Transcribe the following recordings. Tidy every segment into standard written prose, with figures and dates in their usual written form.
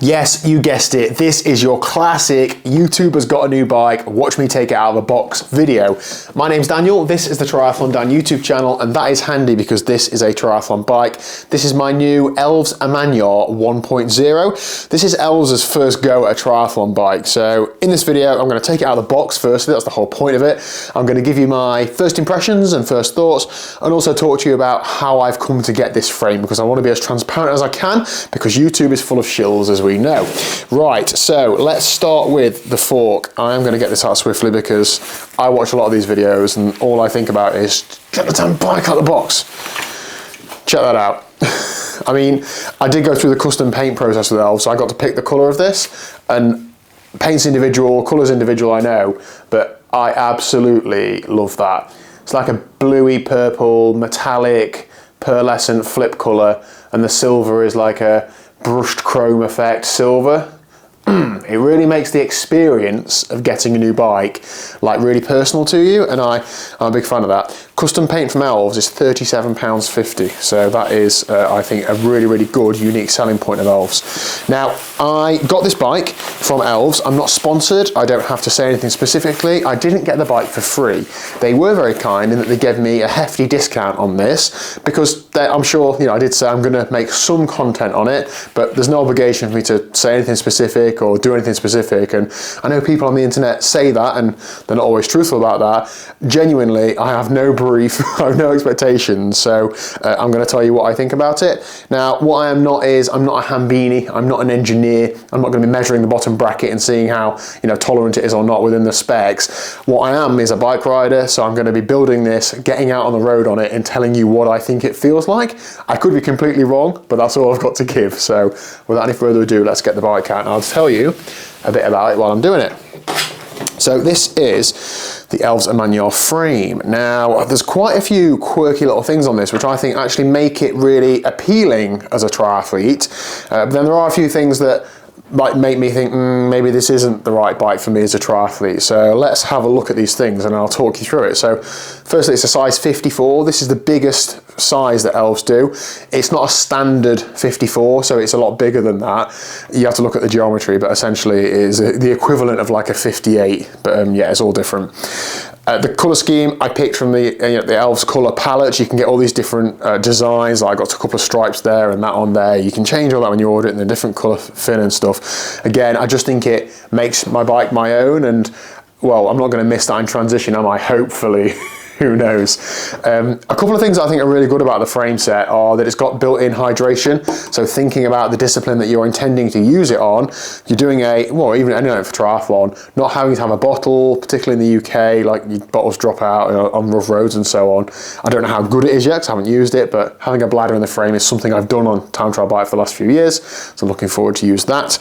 Yes, you guessed it. This is your classic YouTuber's got a new bike, watch me take it out of a box video. My name's Daniel, this is the TriathlonDan YouTube channel, and that is handy because this is a triathlon bike. This is my new Elves Amanyar 1.0. This is Elves' first go at a triathlon bike. So in this video, I'm going to take it out of the box firstly, that's the whole point of it. I'm going to give you my first impressions and first thoughts, and also talk to you about how I've come to get this frame, because I want to be as transparent as I can, because YouTube is full of shills, as we know. Right, so let's start with the fork. I am going to get this out swiftly because I watch a lot of these videos and all I think about is get the damn bike out of the box. Check that out. I mean, I did go through the custom paint process with Elves, so I got to pick the colour of this, and paint's individual, colour's individual, I know, but I absolutely love that. It's like a bluey purple, metallic, pearlescent flip colour, and the silver is like a brushed chrome effect silver. It really makes the experience of getting a new bike like really personal to you, and I'm a big fan of that. Custom paint from Elves is £37.50, so that is I think a really good unique selling point of Elves. Now, I got this bike from Elves. I'm not sponsored, I don't have to say anything specifically. I didn't get the bike for free. They were very kind in that they gave me a hefty discount on this, because I'm sure, you know, I did say I'm going to make some content on it, but there's no obligation for me to say anything specific or do anything specific. And I know people on the internet say that, and they're not always truthful about that. Genuinely, I have no brief, I have no expectations, so I'm going to tell you what I think about it. Now, what I am not is, I'm not a Hambini, I'm not an engineer, I'm not going to be measuring the bottom bracket and seeing how, you know, tolerant it is or not within the specs. What I am is a bike rider, so I'm going to be building this, getting out on the road on it, and telling you what I think it feels like. I could be completely wrong, but that's all I've got to give. So without any further ado, let's get the bike out and I'll tell you a bit about it while I'm doing it. So this is the Elves Amanyar frame. Now, there's quite a few quirky little things on this which I think actually make it really appealing as a triathlete. But then there are a few things that might make me think, maybe this isn't the right bike for me as a triathlete. So let's have a look at these things and I'll talk you through it. So firstly, it's a size 54. This is the biggest size that Elves do. It's not a standard 54, so it's a lot bigger than that. You have to look at the geometry, but essentially it is the equivalent of like a 58. But yeah, it's all different. The colour scheme I picked from the Elves colour palette. You can get all these different designs. I got a couple of stripes there and that on there. You can change all that when you order it in a different colour fin and stuff. Again, I just think it makes my bike my own, and well, I'm not going to miss that in transition, am I? Hopefully. Who knows? A couple of things I think are really good about the frame set are that it's got built-in hydration. So thinking about the discipline that you're intending to use it on, you're doing even anyway for triathlon, not having to have a bottle, particularly in the UK, like your bottles drop out on rough roads and so on. I don't know how good it is yet because I haven't used it, but having a bladder in the frame is something I've done on time trial bike for the last few years. So I'm looking forward to use that.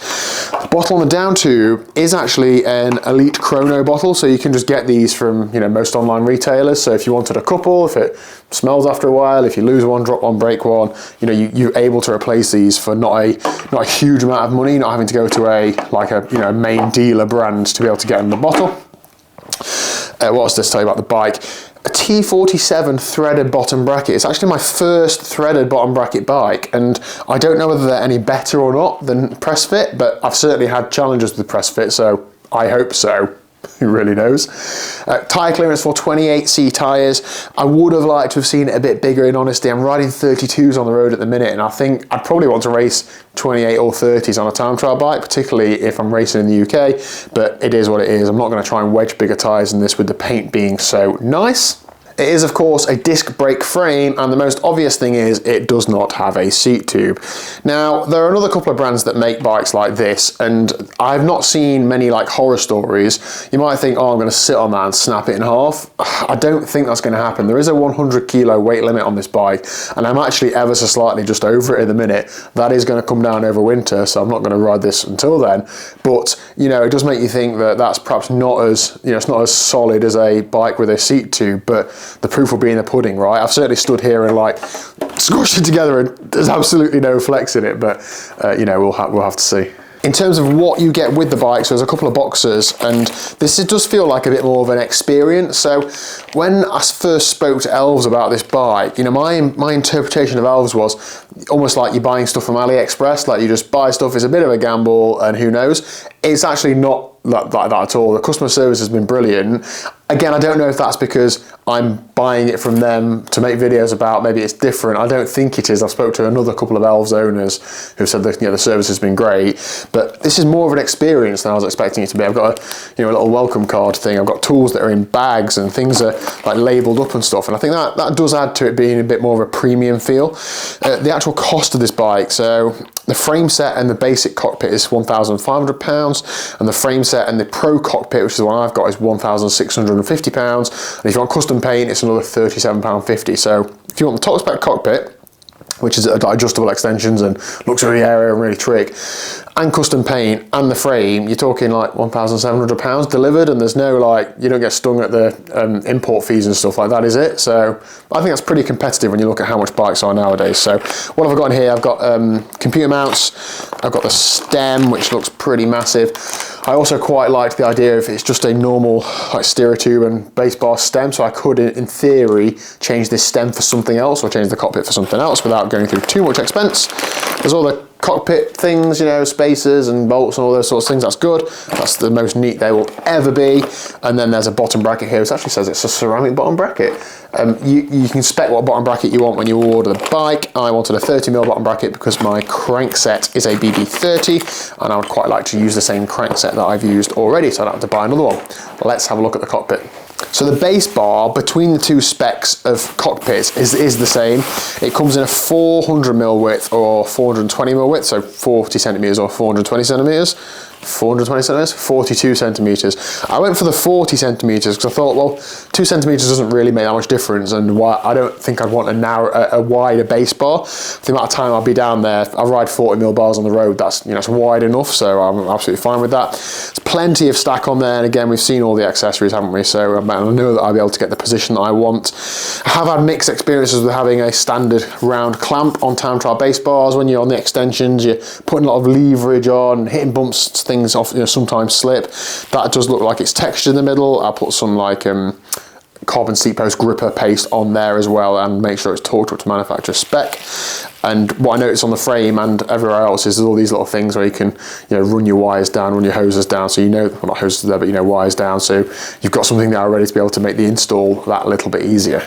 The bottle on the down tube is actually an Elite Chrono bottle, so you can just get these from most online retailers. So if you wanted a couple, if it smells after a while, if you lose one, drop one, break one, you're able to replace these for not a huge amount of money, not having to go to a main dealer brand to be able to get in the bottle. What else does this tell you about the bike? A T47 threaded bottom bracket. It's actually my first threaded bottom bracket bike, and I don't know whether they're any better or not than press fit, but I've certainly had challenges with press fit, so I hope so. Who really knows? Tyre clearance for 28C tyres. I would have liked to have seen it a bit bigger, in honesty. I'm riding 32s on the road at the minute, and I think I'd probably want to race 28 or 30s on a time trial bike, particularly if I'm racing in the UK, but it is what it is. I'm not going to try and wedge bigger tyres than this with the paint being so nice. It is, of course, a disc brake frame, and the most obvious thing is it does not have a seat tube. Now, there are another couple of brands that make bikes like this, and I've not seen many horror stories. You might think, oh, I'm going to sit on that and snap it in half. I don't think that's going to happen. There is a 100 kilo weight limit on this bike, and I'm actually ever so slightly just over it at the minute. That is going to come down over winter, so I'm not going to ride this until then. But, it does make you think that that's perhaps not as, it's not as solid as a bike with a seat tube, but the proof will be in the pudding, right? I've certainly stood here and squashed it together and there's absolutely no flex in it, but we'll have to see. In terms of what you get with the bike, so there's a couple of boxes, and this does feel like a bit more of an experience. So when I first spoke to Elves about this bike, my interpretation of Elves was almost like you're buying stuff from AliExpress, like you just buy stuff, it's a bit of a gamble, and who knows. It's actually not like that at all. The customer service has been brilliant. Again, I don't know if that's because I'm buying it from them to make videos about, maybe it's different. I don't think it is. I've spoke to another couple of Elves owners who said that, you know, the service has been great, but this is more of an experience than I was expecting it to be. I've got a, you know, a little welcome card thing. I've got tools that are in bags and things are like labeled up and stuff, and I think that does add to it being a bit more of a premium feel. The actual cost of this bike, so the frame set and the basic cockpit is £1,500, and the frame set and the Pro cockpit, which is the one I've got, is £1,650. And if you want custom paint, it's another £37.50. So if you want the top spec cockpit, which is adjustable extensions and looks really airy and really trick, and custom paint and the frame, you're talking like £1,700 delivered, and there's no, like, you don't get stung at the import fees and stuff like that, is it? So I think that's pretty competitive when you look at how much bikes are nowadays. So what have I got in here? I've got computer mounts, I've got the stem, which looks pretty massive. I also quite liked the idea of it's just a normal like steerer tube and base bar stem, so I could in theory change this stem for something else or change the cockpit for something else without going through too much expense. There's all the cockpit things, you know, spacers and bolts and all those sorts of things. That's good. That's the most neat they will ever be. And then there's a bottom bracket here. It actually says it's a ceramic bottom bracket. You can spec what bottom bracket you want when you order the bike. I wanted a 30mm bottom bracket because my crankset is a BB30, and I would quite like to use the same crankset that I've used already, so I don't have to buy another one. Let's have a look at the cockpit. So the base bar between the two specs of cockpits is the same. It comes in a 400mm width or 420mm width, so 40 centimeters or 420 centimeters. 420 centimeters, 42 centimeters. I went for the 40 centimeters because I thought, well, 2 centimeters doesn't really make that much difference, and I don't think I'd want a wider base bar. For the amount of time I'll be down there, I ride 40mm bars on the road. That's, you know, it's wide enough, so I'm absolutely fine with that. There's plenty of stack on there, and again, we've seen all the accessories, haven't we? So I know that I'll be able to get the position that I want. I have had mixed experiences with having a standard round clamp on time trial base bars. When you're on the extensions, you're putting a lot of leverage on, hitting bumps, things off, you know, sometimes slip. That does look like it's textured in the middle. I'll put some like carbon seat post gripper paste on there as well, and make sure it's torqued up to manufacturer spec. And what I noticed on the frame and everywhere else is there's all these little things where you can, you know, run your wires down, run your hoses down, so you know, well, not hoses there, but you know, wires down, so you've got something now ready to be able to make the install that little bit easier.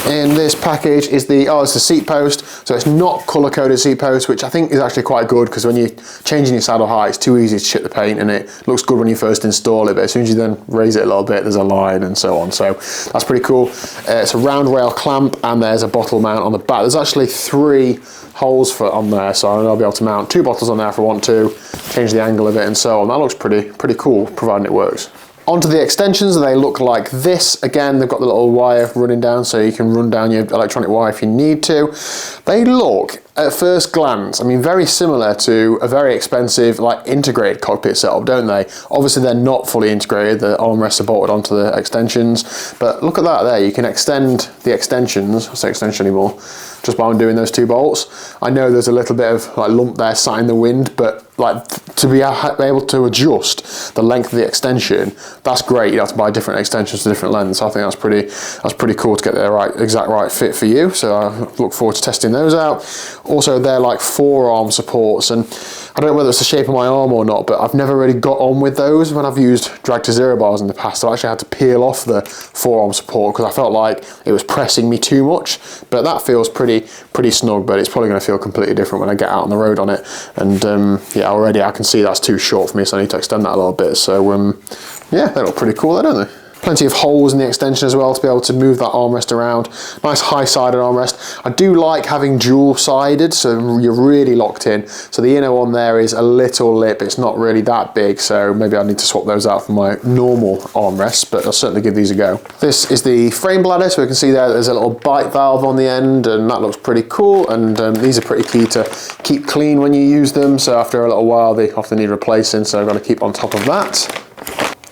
In this package is it's a seat post, so it's not colour coded seat post, which I think is actually quite good, because when you're changing your saddle height, it's too easy to chip the paint, and it looks good when you first install it, but as soon as you then raise it a little bit, there's a line and so on, so that's pretty cool. It's a round rail clamp, and there's a bottle mount on the back. There's actually 3 holes on there, so I'll be able to mount 2 bottles on there if I want to, change the angle of it and so on. That looks pretty cool, providing it works. Onto the extensions, they look like this. Again, they've got the little wire running down, so you can run down your electronic wire if you need to. They look, at first glance, I mean, very similar to a very expensive, like, integrated cockpit setup, don't they? Obviously, they're not fully integrated. The armrests are bolted onto the extensions, but look at that there. You can extend the extensions, I say extension anymore, just by doing those 2 bolts. I know there's a little bit of like lump there sat in the wind, but like to be able to adjust the length of the extension, that's great. You have to buy different extensions to different lengths. I think that's pretty cool to get the exact right fit for you. So I look forward to testing those out. Also, they're like forearm supports, and I don't know whether it's the shape of my arm or not, but I've never really got on with those when I've used drag to zero bars in the past. I actually had to peel off the forearm support because I felt like it was pressing me too much, but that feels pretty snug, but it's probably going to feel completely different when I get out on the road on it. And yeah, already I can see that's too short for me, so I need to extend that a little bit. So yeah, they look pretty cool there, don't they? Plenty of holes in the extension as well to be able to move that armrest around. Nice high-sided armrest. I do like having dual-sided, so you're really locked in. So the inner one there is a little lip. It's not really that big, so maybe I need to swap those out for my normal armrests, but I'll certainly give these a go. This is the frame bladder, so we can see there's a little bite valve on the end, and that looks pretty cool. And these are pretty key to keep clean when you use them, so after a little while they often need replacing, so I've got to keep on top of that.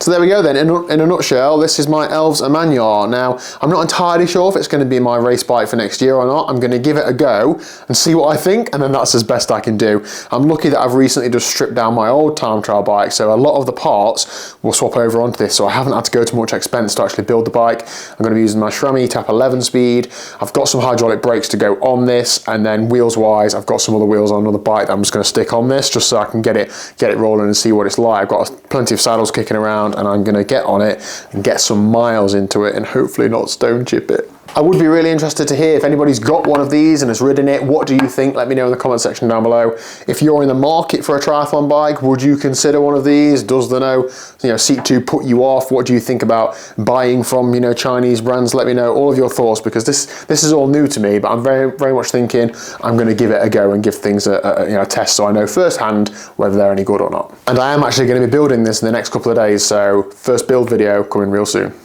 So there we go then, in a nutshell, this is my Elves Amanyar. Now, I'm not entirely sure if it's going to be my race bike for next year or not. I'm going to give it a go and see what I think, and then that's as best I can do. I'm lucky that I've recently just stripped down my old time trial bike, so a lot of the parts will swap over onto this, so I haven't had to go to much expense to actually build the bike. I'm going to be using my SRAM Tap 11 speed. I've got some hydraulic brakes to go on this, and then wheels-wise, I've got some other wheels on another bike that I'm just going to stick on this, just so I can get it rolling and see what it's like. I've got plenty of saddles kicking around, and I'm going to get on it and get some miles into it and hopefully not stone chip it. I would be really interested to hear if anybody's got one of these and has ridden it. What do you think? Let me know in the comment section down below. If you're in the market for a triathlon bike, would you consider one of these? Does the Seat 2 put you off? What do you think about buying from Chinese brands? Let me know all of your thoughts, because this is all new to me, but I'm very much thinking I'm going to give it a go and give things a test, so I know firsthand whether they're any good or not. And I am actually going to be building this in the next couple of days, so first build video coming real soon.